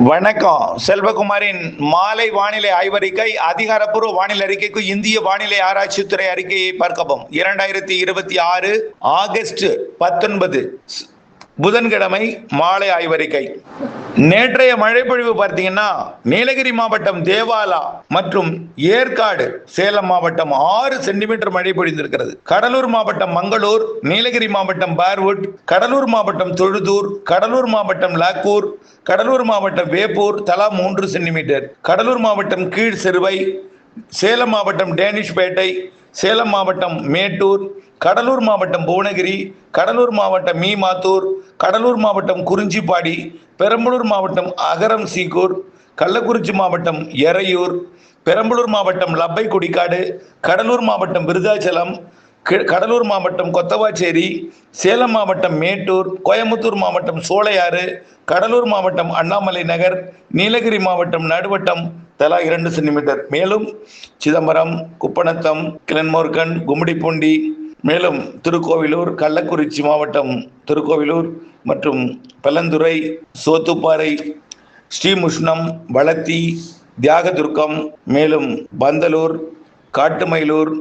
வணக்கம். செல்வகுமாரின் மாலை வானிலை ஆய்வறிக்கை. அதிகாரப்பூர்வ வானிலை அறிக்கைக்கு இந்திய வானிலை ஆராய்ச்சித்துறை அறிக்கையை பார்க்கவும். 2026 ஆகஸ்ட் 19 புதன்கிழமை மாலை ஆய்வறிக்கை. நேற்றைய மழைப்பொழிவு பார்த்தீங்கன்னா, நீலகிரி மாவட்டம் தேவாலா மற்றும் ஏற்காடு சேலம் மாவட்டம் 6 சென்டிமீட்டர் மழை பொழிந்திருக்கிறது. கடலூர் மாவட்டம் மங்களூர், நீலகிரி மாவட்டம் பார்வுட், கடலூர் மாவட்டம் தொழுதூர், கடலூர் மாவட்டம் லாக்கூர், கடலூர் மாவட்டம் வேப்பூர் தலா 3 சென்டிமீட்டர், கடலூர் மாவட்டம் கீழ் சிறுவை, சேலம் மாவட்டம் டேனிஷ்பேட்டை, சேலம் மாவட்டம் மேட்டூர், கடலூர் மாவட்டம் புவனகிரி, கடலூர் மாவட்டம் மீமாத்தூர், கடலூர் மாவட்டம் குறிஞ்சிப்பாடி, பெரம்பலூர் மாவட்டம் அகரம் சீக்கூர், கள்ளக்குறிச்சி மாவட்டம் எறையூர், பெரம்பலூர் மாவட்டம் லப்பை குடிக்காடு, கடலூர் மாவட்டம் விருதாச்சலம், கடலூர் மாவட்டம் கொத்தவாச்சேரி, சேலம் மாவட்டம் மேட்டூர், கோயம்புத்தூர் மாவட்டம் சோலையாறு, கடலூர் மாவட்டம் அண்ணாமலை நகர், நீலகிரி மாவட்டம் நடுவட்டம் தலா 2 சென்டிமீட்டர். மேலும் சிதம்பரம், குப்பநத்தம், கிளன்மோர்கன், கும்மிடிப்பூண்டி, மேலும் திருக்கோவிலூர், கள்ளக்குறிச்சி மாவட்டம் திருக்கோவிலூர் மற்றும் பல்லந்துறை, சோத்துப்பாறை, ஸ்ரீமுஷ்ணம், வளத்தி, தியாகதுர்க்கம், மேலும் பந்தலூர், காட்டுமயிலூர்,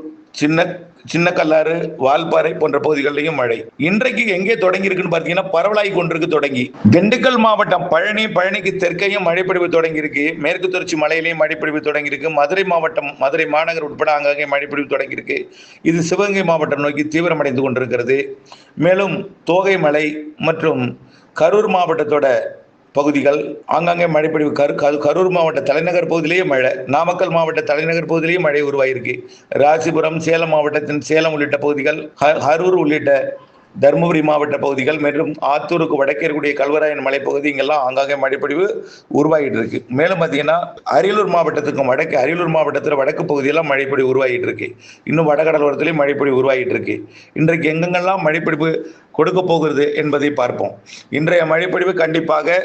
சின்ன கல்லாறு, வால்பாறை போன்ற பகுதிகளிலையும் மழை. இன்றைக்கு எங்கே தொடங்கி இருக்குன்னு பார்த்தீங்கன்னா, பரவலாகி கொண்டிருக்கு. தொடங்கி திண்டுக்கல் மாவட்டம் பழனிக்கு தெற்கையும் மழைப்பொழிவு தொடங்கி இருக்கு. மேற்கு தொடர்ச்சி மலையிலையும் மழைப்பொழிவு தொடங்கி இருக்கு. மதுரை மாவட்டம், மதுரை மாநகர் உட்பட அங்கங்கே மழைப்பொழிவு தொடங்கி இருக்கு. இது சிவகங்கை மாவட்டம் நோக்கி தீவிரமடைந்து கொண்டிருக்கிறது. மேலும் தோகை மலை மற்றும் கரூர் மாவட்டத்தோட பகுதிகள் ஆங்காங்கே மழைப்பொழிவு. கரூர் மாவட்ட தலைநகர் பகுதியிலேயே மழை, நாமக்கல் மாவட்ட தலைநகர் பகுதியிலேயே மழை உருவாயிருக்கு. ராசிபுரம், சேலம் மாவட்டத்தின் சேலம் உள்ளிட்ட பகுதிகள், கரூர் உள்ளிட்ட தருமபுரி மாவட்ட பகுதிகள் மற்றும் ஆத்தூருக்கு வடக்கே இருக்கக்கூடிய கல்வராயன் மலைப்பகுதி, இங்கெல்லாம் ஆங்காங்கே மழைப்பொழிவு உருவாகிட்டு இருக்கு. மேலும் பார்த்தீங்கன்னா, அரியலூர் மாவட்டத்துக்கும் அரியலூர் மாவட்டத்தில் வடக்கு பகுதியெல்லாம் மழைப்பொழிவு உருவாகிட்டு இருக்கு. இன்னும் வடகடலோரத்திலேயும் மழைப்பொழிவு உருவாகிட்டு இருக்கு. இன்றைக்கு எங்கெங்கெல்லாம் மழைப்பொழிவு கொடுக்க போகிறது என்பதை பார்ப்போம். இன்றைய மழைப்பொழிவு கண்டிப்பாக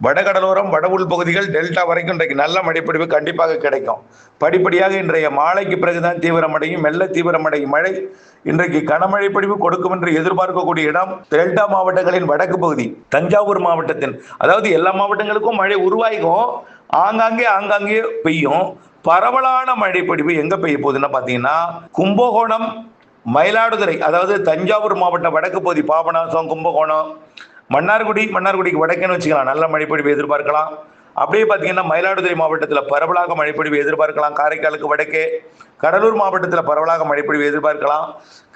வடகடலோரம், வட உள் பகுதிகள், டெல்டா வரைக்கும் இன்றைக்கு நல்ல மழைப்பொழிவு கண்டிப்பாக கிடைக்கும். படிப்படியாக இன்றைய மாலைக்கு பிறகுதான் தீவிரமடையும், மெல்ல தீவிரமடையும் மழை. இன்றைக்கு கனமழை பொழிவு கொடுக்கும் என்று எதிர்பார்க்கக்கூடிய இடம் டெல்டா மாவட்டங்களின் வடக்கு பகுதி, தஞ்சாவூர் மாவட்டத்தின், அதாவது எல்லா மாவட்டங்களுக்கும் மழை உருவாகும், ஆங்காங்கே பெய்யும். பரவலான மழை பொழிவு எங்க பெய்ய போகுதுன்னா பார்த்தீங்கன்னா, கும்பகோணம், மயிலாடுதுறை, அதாவது தஞ்சாவூர் மாவட்ட வடக்கு பகுதி, பாபநாசம், கும்பகோணம், மன்னார்குடிக்கு வடக்கேன்னு வச்சுக்கலாம், நல்ல மழைப்பொழிவு எதிர்பார்க்கலாம். அப்படியே பார்த்தீங்கன்னா, மயிலாடுதுறை மாவட்டத்தில் பரவலாக மழைப்பொழிவு எதிர்பார்க்கலாம். காரைக்காலுக்கு வடக்கே, கடலூர் மாவட்டத்தில் பரவலாக மழைப்பொழிவு எதிர்பார்க்கலாம்.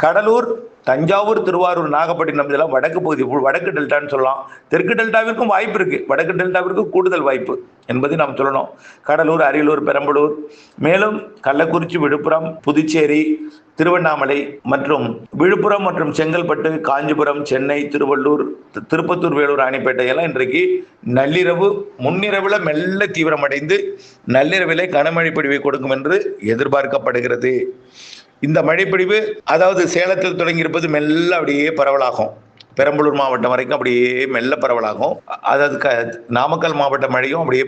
கடலூர், தஞ்சாவூர், திருவாரூர், நாகப்பட்டினம் இதெல்லாம் வடக்கு பகுதி, வடக்கு டெல்டான்னு சொல்லலாம். தெற்கு டெல்டாவிற்கும் வாய்ப்பு இருக்கு, வடக்கு டெல்டாவிற்கு கூடுதல் வாய்ப்பு என்பதை நாம் சொல்லணும். கடலூர், அரியலூர், பெரம்பலூர், மேலும் கள்ளக்குறிச்சி, விழுப்புரம், புதுச்சேரி, திருவண்ணாமலை மற்றும் விழுப்புரம் மற்றும் செங்கல்பட்டு, காஞ்சிபுரம், சென்னை, திருவள்ளூர், திருப்பத்தூர், வேலூர், ராணிப்பேட்டை எல்லாம் இன்றைக்கு நள்ளிரவு முன்னிரவுல மெல்ல தீவிரமடைந்து நள்ளிரவிலே கனமழை பொழிவை கொடுக்கும் என்று எதிர்பார்க்கப்படுகிறது. இந்த மழைப்பொழிவு அதாவது சேலத்தில் தொடங்கி இருப்பது மெல்ல அப்படியே பரவலாகும், பெரம்பலூர் மாவட்டம் வரைக்கும் அப்படியே மெல்ல பரவலாகும். அதாவது நாமக்கல் மாவட்ட மழையும் அப்படியே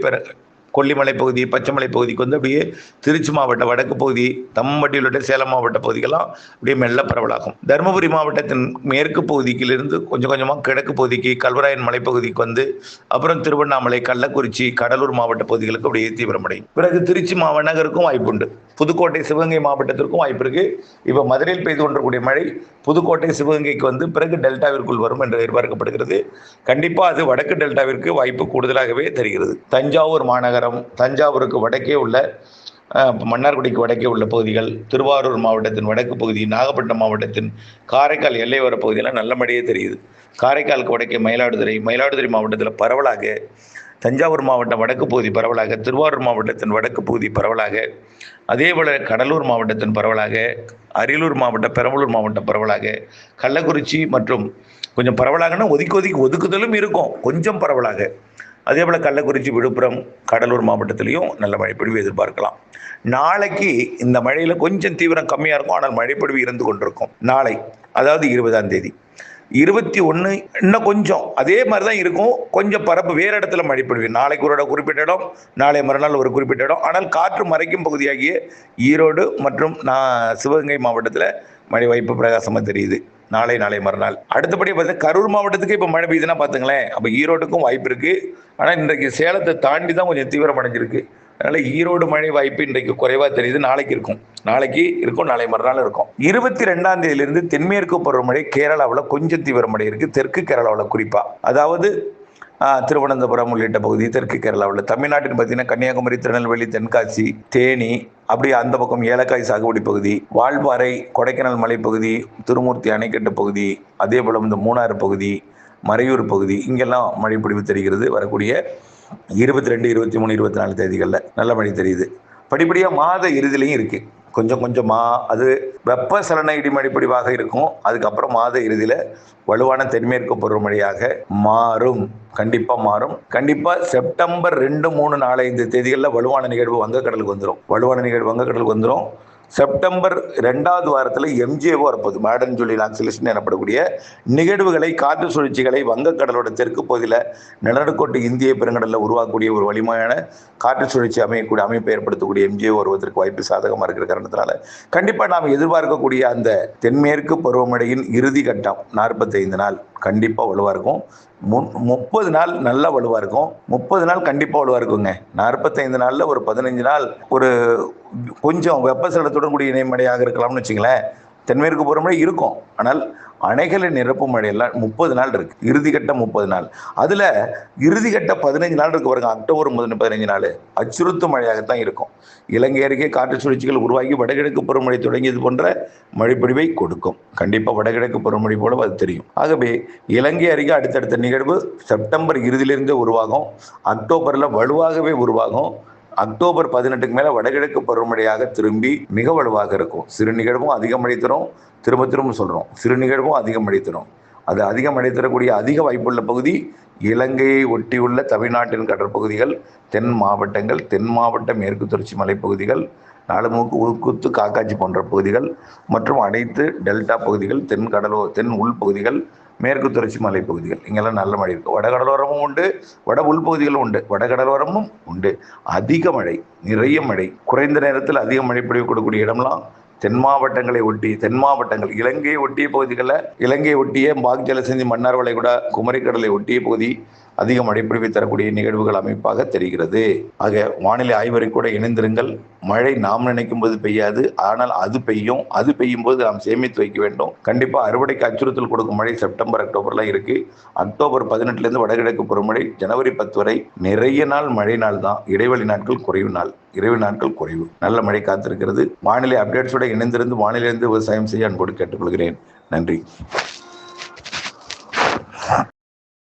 கொல்லிமலை பகுதி, பச்சைமலை பகுதிக்கு வந்து அப்படியே திருச்சி மாவட்ட வடக்கு பகுதி, தம்மம்பட்டியில் உள்ள சேலம் மாவட்ட பகுதிக்கெல்லாம் அப்படியே மெல்ல பரவலாகும். தருமபுரி மாவட்டத்தின் மேற்கு பகுதியிலிருந்து கொஞ்சம் கொஞ்சமாக கிழக்கு பகுதிக்கு, கல்வராயன் மலைப்பகுதிக்கு வந்து அப்புறம் திருவண்ணாமலை, கள்ளக்குறிச்சி, கடலூர் மாவட்ட பகுதிகளுக்கு அப்படியே தீவிரமடையும். பிறகு திருச்சி மாநகருக்கும் வாய்ப்புண்டு, புதுக்கோட்டை, சிவகங்கை மாவட்டத்திற்கும் வாய்ப்பு இருக்கு. இப்போ மதுரையில் பெய்து கொண்டிருக்கூடிய மழை புதுக்கோட்டை, சிவகங்கைக்கு வந்து பிறகு டெல்டாவிற்குள் வரும் என்று எதிர்பார்க்கப்படுகிறது. கண்டிப்பாக அது வடக்கு டெல்டாவிற்கு வாய்ப்பு கூடுதலாகவே தெரிகிறது. தஞ்சாவூர் மாநகரம், தஞ்சாவூருக்கு வடக்கே உள்ள மன்னார்குடிக்கு வடக்கே உள்ள பகுதிகள், திருவாரூர் மாவட்டத்தின் வடக்கு பகுதி, நாகப்பட்டினம் மாவட்டத்தின் காரைக்கால் எல்லையோர பகுதியெல்லாம் நல்ல மழையே தெரியுது. காரைக்காலுக்கு வடக்கே மயிலாடுதுறை மாவட்டத்தில் பரவலாக, தஞ்சாவூர் மாவட்டம் வடக்கு பகுதி பரவலாக, திருவாரூர் மாவட்டத்தின் வடக்கு பகுதி பரவலாக, அதேபோல் கடலூர் மாவட்டத்தின் பரவலாக, அரியலூர் மாவட்டம், பெரம்பலூர் மாவட்டம் பரவலாக, கள்ளக்குறிச்சி மற்றும் கொஞ்சம் பரவலாகனா ஒதுக்குதலும் இருக்கும், கொஞ்சம் பரவலாக. அதே போல் கள்ளக்குறிச்சி, விழுப்புரம், கடலூர் மாவட்டத்திலையும் நல்ல மழைப்பொழிவு எதிர்பார்க்கலாம். நாளைக்கு இந்த மழையில் கொஞ்சம் தீவிரம் கம்மியாக இருக்கும், ஆனால் மழைப்பொழிவு இருந்து கொண்டிருக்கும். நாளை அதாவது 20ஆம் தேதி, 21 இன்னும் கொஞ்சம் அதே மாதிரி தான் இருக்கும், கொஞ்சம் பரப்பு வேறு இடத்துல மழைப்பொழிவு. நாளைக்கு ஒரு குறிப்பிட்ட இடம், நாளை மறுநாள் ஒரு குறிப்பிட்ட இடம். ஆனால் காற்று மறைக்கும் பகுதியாகிய ஈரோடு மற்றும் சிவகங்கை மாவட்டத்தில் மழை வாய்ப்பு பிரகாசமாக தெரியுது. நாளை மறுநாள். அடுத்தபடியாக பார்த்தா கரூர் மாவட்டத்துக்கு இப்போ மழை பெய்யுதுன்னா பார்த்துங்களேன். அப்போ ஈரோட்டுக்கும் வாய்ப்பு இருக்கு. ஆனால் இன்றைக்கு சேலத்தை தாண்டி தான் கொஞ்சம் தீவிரம் அடைஞ்சிருக்கு. அதனால ஈரோடு மழை வாய்ப்பு இன்றைக்கு குறைவா தெரியுது. நாளைக்கு இருக்கும், நாளை மறுநாள் இருக்கும். 22ஆம் தேதியிலிருந்து தென்மேற்கு பருவமழை கேரளாவில் கொஞ்சம் தீவிரமடை இருக்கு. தெற்கு கேரளாவில் குறிப்பா, அதாவது திருவனந்தபுரம் உள்ளிட்ட பகுதி தெற்கு கேரளாவில். தமிழ்நாட்டின் பார்த்தீங்கன்னா கன்னியாகுமரி, திருநெல்வேலி, தென்காசி, தேனி, அப்படி அந்த பக்கம் ஏலக்காய் சாகுபடி பகுதி, வால்பாறை, கொடைக்கானல் மலைப்பகுதி, திருமூர்த்தி அணைக்கட்டு பகுதி, அதே போல இந்த மூணாறு பகுதி, மறையூர் பகுதி, இங்கெல்லாம் மழை பொழிவு தெரிகிறது. வரக்கூடிய 22, 23, 24 தேதிகளில் நல்ல மழை தெரியுது. படிப்படியாக மாத இறுதியிலையும் இருக்கு. கொஞ்சம் கொஞ்சமா அது வெப்பசலன இடிமழை பொழிவாக இருக்கும். அதுக்கப்புறம் மாத இறுதியில் வலுவான தென்மேற்கு பருவமழையாக மாறும். கண்டிப்பா மாறும். கண்டிப்பா செப்டம்பர் 2, 3, 4, 5 தேதிகளில் வலுவான நிகழ்வு வங்கக்கடலுக்கு வந்துடும். செப்டம்பர் 2வது வாரத்தில் எம்ஜிஓ வரப்போகுது, மாடர்ன் ஜூலியன் ஆக்சிலேஷன் எனப்படக்கூடிய நிகழ்வுகளை, காற்று சுழற்சிகளை வங்கக்கடலோட தெற்கு பகுதியில் நிலநடுக்கோட்டு இந்திய பெருங்கடலில் உருவாக்கக்கூடிய ஒரு வலிமையான காற்று சுழற்சி அமைப்பை ஏற்படுத்தக்கூடிய எம்ஜிஓ வருவதற்கு வாய்ப்பு சாதகமாக இருக்கிற காரணத்தினால கண்டிப்பாக நாம் எதிர்பார்க்கக்கூடிய அந்த தென்மேற்கு பருவமழையின் இறுதி கட்டம் 45 நாள் கண்டிப்பாக வலுவாக இருக்கும். 30 நாள் நல்லா வலுவாக இருக்கும். 30 நாள் கண்டிப்பாக வலுவாக இருக்குங்க. 45 நாளில் ஒரு 15 நாள் ஒரு கொஞ்சம் வெப்பசலத்துடன் கூடிய இணைமழையாக இருக்கலாம்னு வச்சுங்களேன். தென்மேற்கு பருவமழை இருக்கும். ஆனால் அணைகளை நிரப்பும் மழையெல்லாம் 30 நாள் இருக்கு. இறுதிக்கட்ட 30 நாள். அதுல இறுதிக்கட்ட 15 நாள் இருக்கு பாருங்க. அக்டோபர் முதல் 15 நாள் அச்சுறுத்தும் மழையாகத்தான் இருக்கும். இலங்கை அருகே காற்று சுழற்சிகள் உருவாகி வடகிழக்கு பருவமழை தொடங்கியது போன்ற மழைப்பொழிவை கொடுக்கும். கண்டிப்பா வடகிழக்கு பருவமழை போல அது தெரியும். ஆகவே இலங்கை அருகே அடுத்தடுத்த நிகழ்வு செப்டம்பர் இறுதியிலிருந்தே உருவாகும். அக்டோபர்ல வலுவாகவே உருவாகும். அக்டோபர் 18க்கு மேல வடகிழக்கு பருவமழையாக திரும்பி மிக வலுவாக இருக்கும். சிறு நிகழ்வும் அதிக மழை தரும். திரும்ப சொல்றோம், சிறு நிகழ்வும் அதிக மழை தரும். அது அதிக மழை தரக்கூடிய அதிக வாய்ப்புள்ள பகுதி இலங்கையை ஒட்டியுள்ள தமிழ்நாட்டின் கடற்பகுதிகள், தென் மாவட்டங்கள், தென் மாவட்ட மேற்கு தொடர்ச்சி மலைப்பகுதிகள், நாலுமூக்கு, உள்குத்து, காக்காட்சி போன்ற பகுதிகள் மற்றும் அனைத்து டெல்டா பகுதிகள், தென் உள் பகுதிகள், மேற்கு தொடர்ச்சி மலைப்பகுதிகள், இங்கெல்லாம் நல்ல மழை இருக்கு. வடகடலோரமும் உண்டு, வட உள்பகுதிகளும் உண்டு, வடகடலோரமும் உண்டு. அதிக மழை, நிறைய மழை, குறைந்த நேரத்தில் அதிக மழை பொழிவு கொடுக்கக்கூடிய இடம்லாம் தென் மாவட்டங்கள், இலங்கையை ஒட்டிய பகுதிகளில், இலங்கையை ஒட்டிய பாக் ஜலசந்தி, மன்னார் வளைகுடா, குமரிக்கடலை ஒட்டிய பகுதி அதிக மழைப்பொழிவை தரக்கூடிய நிகழ்வுகள் அமைப்பாக தெரிகிறது. ஆக வானிலை ஆய்வறை கூட இணைந்திருங்கள். மழை நாம் நினைக்கும் போது பெய்யாது, ஆனால் அது பெய்யும் போது நாம் சேமித்து வைக்க வேண்டும். கண்டிப்பா அறுவடைக்கு அச்சுறுத்தல் கொடுக்கும் மழை செப்டம்பர், அக்டோபர்லாம் இருக்கு. அக்டோபர் 18 வடகிழக்கு பருவமழை, ஜனவரி 10 வரை நிறைய நாள் மழை நாள் தான். இடைவெளி நாட்கள் குறைவு. நல்ல மழை காத்திருக்கிறது. வானிலை அப்டேட்ஸோட இணைந்திருந்து வானிலையிலிருந்து விவசாயம் செய்ய அன்போடு கேட்டுக்கொள்கிறேன். நன்றி.